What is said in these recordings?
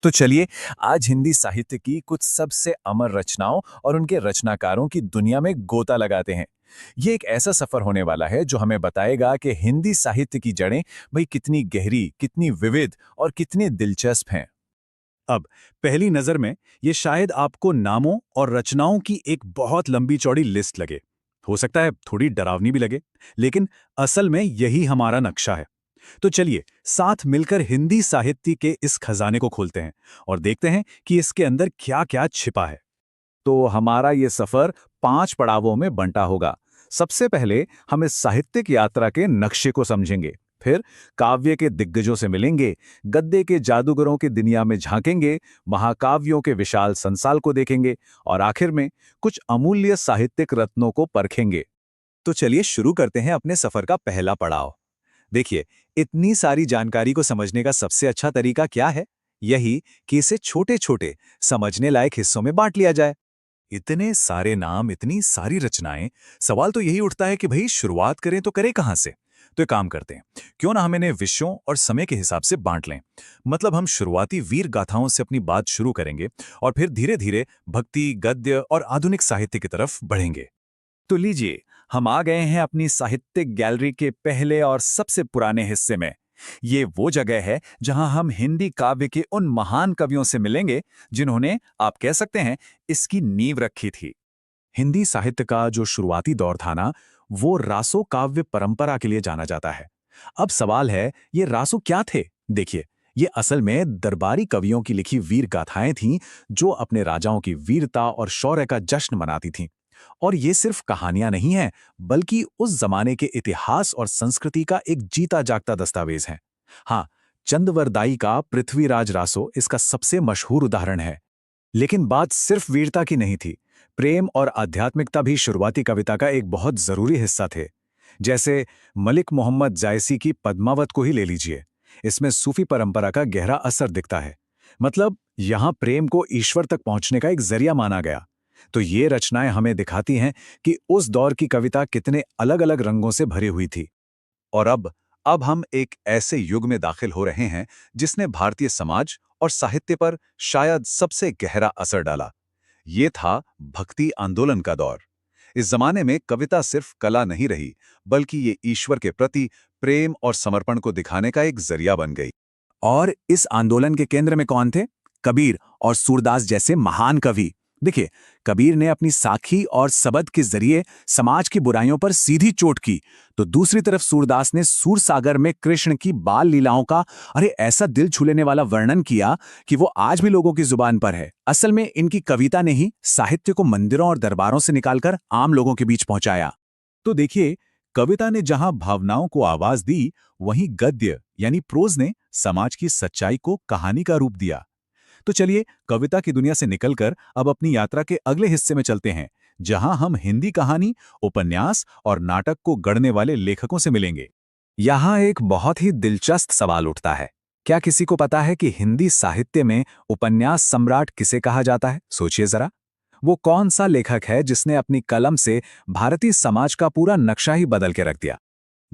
तो चलिए आज हिंदी साहित्य की कुछ सबसे अमर रचनाओं और उनके रचनाकारों की दुनिया में गोता लगाते हैं। ये एक ऐसा सफर होने वाला है जो हमें बताएगा कि हिंदी साहित्य की जड़ें भाई कितनी गहरी, कितनी विविध और कितनी दिलचस्प हैं। अब पहली नजर में ये शायद आपको नामों और रचनाओं की एक बहुत लंबी चौड़ी लिस्ट लगे। हो सकता है थोड़ी डरावनी भी लगे, लेकिन असल में यही हमारा नक्शा है। तो चलिए साथ मिलकर हिंदी साहित्य के इस खजाने को खोलते हैं और देखते हैं कि इसके अंदर क्या-क्या छिपा है। तो हमारा ये सफर 5 पड़ावों में बंटा होगा। सबसे पहले हम इस साहित्यिक यात्रा के नक्शे को समझेंगे। फिर काव्य के दिग्गजों से मिलेंगे, गद्य के जादूगरों की दुनिया में झांकेंगे, महाकाव्यों के विशाल संसार को देखेंगे और आखिर में कुछ अमूल्य साहित्यिक रत्नों को परखेंगे। तो चलिए शुरू करते हैं अपने सफर का पहला पड़ाव। देखिए, इतनी सारी जानकारी को समझने का सबसे अच्छा तरीका क्या है? यही कि इसे छोटे-छोटे, समझने लायक हिस्सों में बांट लिया जाए। इतने सारे नाम, इतनी सारी रचनाएं, सवाल तो यही उठता है कि भाई शुरुआत करें तो करें कहां से? तो एक काम करते हैं, क्यों ना हम इन्हें विषयों और समय के हिसाब से बांट लें। मतलब हम शुरुआती वीर गाथाओं से अपनी बात शुरू करेंगे और फिर धीरे-धीरे भक्ति, गद्य और आधुनिक साहित्य की तरफ बढ़ेंगे। तो लीजिए, हम आ गए हैं अपनी साहित्यिक गैलरी के पहले और सबसे पुराने हिस्से में। ये वो जगह है जहां हम हिंदी काव्य के उन महान कवियों से मिलेंगे जिन्होंने, आप कह सकते हैं, इसकी नींव रखी थी। हिंदी साहित्य का जो शुरुआती दौर था ना, वो रासो काव्य परंपरा के लिए जाना जाता है। अब सवाल है, ये रासो क्या थे? देखिए, ये असल में दरबारी कवियों की लिखी वीर गाथाएं थीं, जो अपने राजाओं की वीरता और शौर्य का जश्न मनाती थीं। और ये सिर्फ कहानियां नहीं हैं, बल्कि उस जमाने के इतिहास और संस्कृति का एक जीता जागता दस्तावेज है। हाँ, चंदवरदाई का पृथ्वीराज रासो इसका सबसे मशहूर उदाहरण है। लेकिन बात सिर्फ वीरता की नहीं थी। प्रेम और आध्यात्मिकता भी शुरुआती कविता का एक बहुत जरूरी हिस्सा थे। जैसे मलिक मोहम्मद जायसी की पद्मावत को ही ले लीजिए। इसमें सूफी परंपरा का गहरा असर दिखता है। मतलब यहां प्रेम को ईश्वर तक पहुंचने का एक जरिया माना गया। तो ये रचनाएं हमें दिखाती हैं कि उस दौर की कविता कितने अलग-अलग रंगों से भरी हुई थी। और अब हम एक ऐसे युग में दाखिल हो रहे हैं जिसने भारतीय समाज और साहित्य पर शायद सबसे गहरा असर डाला। ये था भक्ति आंदोलन का दौर। इस जमाने में कविता सिर्फ कला नहीं रही, बल्कि ये ईश्वर के प्रति प्रेम और समर्पण को दिखाने का एक जरिया बन गई। और इस आंदोलन के केंद्र में कौन थे? कबीर और सूरदास जैसे महान कवि। देखिए, कबीर ने अपनी साखी और सबद के जरिए समाज की बुराइयों पर सीधी चोट की, तो दूसरी तरफ सूरदास ने सूरसागर में कृष्ण की बाल लीलाओं का ऐसा दिल छू लेने वाला वर्णन किया कि वो आज भी लोगों की जुबान पर है। असल में इनकी कविता ने ही साहित्य को मंदिरों और दरबारों से निकालकर आम लोगों के बीच पहुंचाया। तो देखिए, कविता ने जहां भावनाओं को आवाज दी, वहीं गद्य यानी प्रोज ने समाज की सच्चाई को कहानी का रूप दिया। तो चलिए कविता की दुनिया से निकलकर अब अपनी यात्रा के अगले हिस्से में चलते हैं, जहां हम हिंदी कहानी, उपन्यास और नाटक को गढ़ने वाले लेखकों से मिलेंगे। यहाँ एक बहुत ही दिलचस्प सवाल उठता है। क्या किसी को पता है कि हिंदी साहित्य में उपन्यास सम्राट किसे कहा जाता है? सोचिए जरा। वो कौन सा लेखक है जिसने अपनी कलम से भारतीय समाज का पूरा नक्शा ही बदल के रख दिया?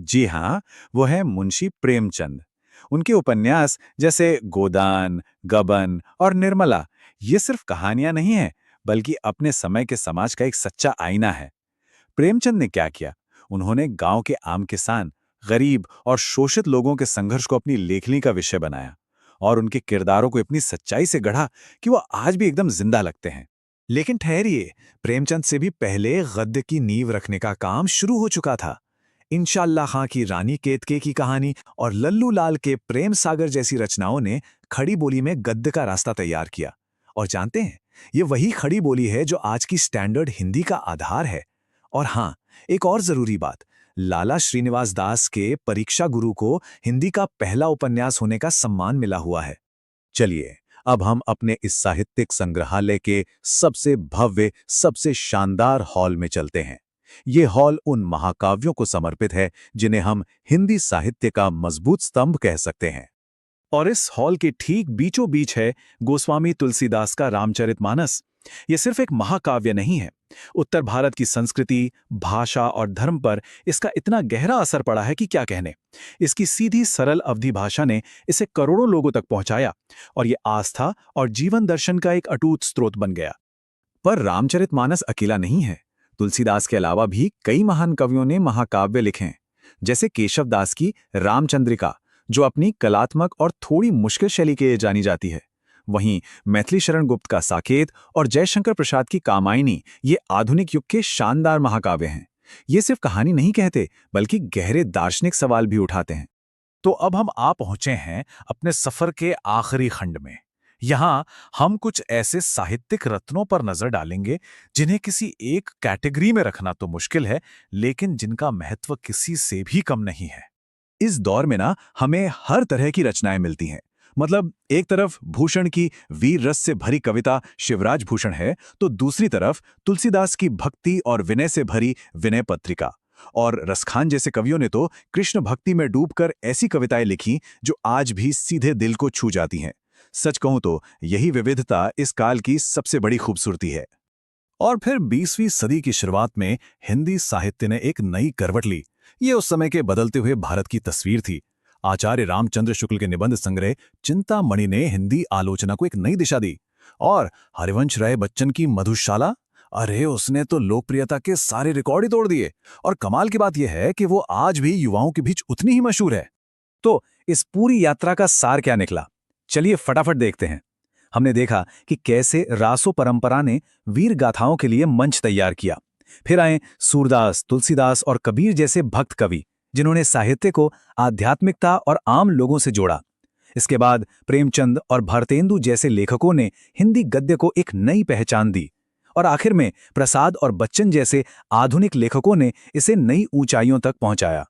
जी हाँ, वो है मुंशी प्रेमचंद। उनके उपन्यास जैसे गोदान, गबन और निर्मला, ये सिर्फ कहानियां नहीं हैं, बल्कि अपने समय के समाज का एक सच्चा आईना है। प्रेमचंद ने क्या किया? उन्होंने गांव के आम किसान, गरीब और शोषित लोगों के संघर्ष को अपनी लेखनी का विषय बनाया और उनके किरदारों को इतनी सच्चाई से गढ़ा कि वो आज भी एकदम जिंदा लगते हैं। लेकिन ठहरिए, प्रेमचंद से भी पहले गद्य की नींव रखने का काम शुरू हो चुका था। इंशाअल्लाह खां की रानी केतके की कहानी और लल्लू लाल के प्रेम सागर जैसी रचनाओं ने खड़ी बोली में गद्य का रास्ता तैयार किया। और जानते हैं, ये वही खड़ी बोली है जो आज की स्टैंडर्ड हिंदी का आधार है। और हाँ, एक और जरूरी बात, लाला श्रीनिवास दास के परीक्षा गुरु को हिंदी का पहला उपन्यास होने का सम्मान मिला हुआ है। चलिए, अब हम अपने इस साहित्यिक संग्रहालय के सबसे भव्य, सबसे शानदार हॉल में चलते हैं। ये हॉल उन महाकाव्यों को समर्पित है जिन्हें हम हिंदी साहित्य का मजबूत स्तंभ कह सकते हैं। और इस हॉल के ठीक बीचों बीच है गोस्वामी तुलसीदास का रामचरितमानस, ये सिर्फ एक महाकाव्य नहीं है। उत्तर भारत की संस्कृति, भाषा और धर्म पर इसका इतना गहरा असर पड़ा है कि क्या कहने। इसकी सीधी सरल अवधी भाषा ने इसे करोड़ों लोगों तक पहुंचाया और ये आस्था और जीवन दर्शन का एक अटूट स्रोत बन गया। पर रामचरितमानस अकेला नहीं है। तुलसीदास के अलावा भी कई महान कवियों ने महाकाव्य लिखे हैं, जैसे केशवदास की रामचंद्रिका, जो अपनी कलात्मक और थोड़ी मुश्किल शैली के लिए जानी जाती है। वहीं मैथिली शरण गुप्त का साकेत और जयशंकर प्रसाद की कामायनी ये आधुनिक युग के शानदार महाकाव्य हैं। ये सिर्फ कहानी नहीं कहते, बल्कि गहरे दार्शनिक सवाल भी उठाते हैं। तो अब हम आ पहुंचे हैं अपने सफर के आखिरी खंड में। यहाँ हम कुछ ऐसे साहित्यिक रत्नों पर नजर डालेंगे जिन्हें किसी एक कैटेगरी में रखना तो मुश्किल है, लेकिन जिनका महत्व किसी से भी कम नहीं है। इस दौर में ना हमें हर तरह की रचनाएं मिलती हैं। मतलब एक तरफ भूषण की वीर रस से भरी कविता शिवराज भूषण है, तो दूसरी तरफ तुलसीदास की भक्ति और विनय से भरी विनय पत्रिका। और रसखान जैसे कवियों ने तो कृष्ण भक्ति में डूबकर ऐसी कविताएं लिखी जो आज भी सीधे दिल को छू जाती हैं। सच कहूं तो यही विविधता इस काल की सबसे बड़ी खूबसूरती है। और फिर 20वीं सदी की शुरुआत में हिंदी साहित्य ने एक नई करवट ली। ये उस समय के बदलते हुए भारत की तस्वीर थी। आचार्य रामचंद्र शुक्ल के निबंध संग्रह चिंतामणि ने हिंदी आलोचना को एक नई दिशा दी। और हरिवंश राय बच्चन की मधुशाला, अरे उसने तो लोकप्रियता के सारे रिकॉर्ड ही तोड़ दिए। और कमाल की बात यह है कि वो आज भी युवाओं के बीच उतनी ही मशहूर है। तो इस पूरी यात्रा का सार क्या निकला? चलिए फटाफट देखते हैं। हमने देखा कि कैसे रासो परंपरा ने वीर गाथाओं के लिए मंच तैयार किया। फिर आए सूरदास, तुलसीदास और कबीर जैसे भक्त कवि, जिन्होंने साहित्य को आध्यात्मिकता और आम लोगों से जोड़ा। इसके बाद प्रेमचंद और भारतेंदु जैसे लेखकों ने हिंदी गद्य को एक नई पहचान दी। और आखिर में प्रसाद और बच्चन जैसे आधुनिक लेखकों ने इसे नई ऊंचाइयों तक पहुंचाया।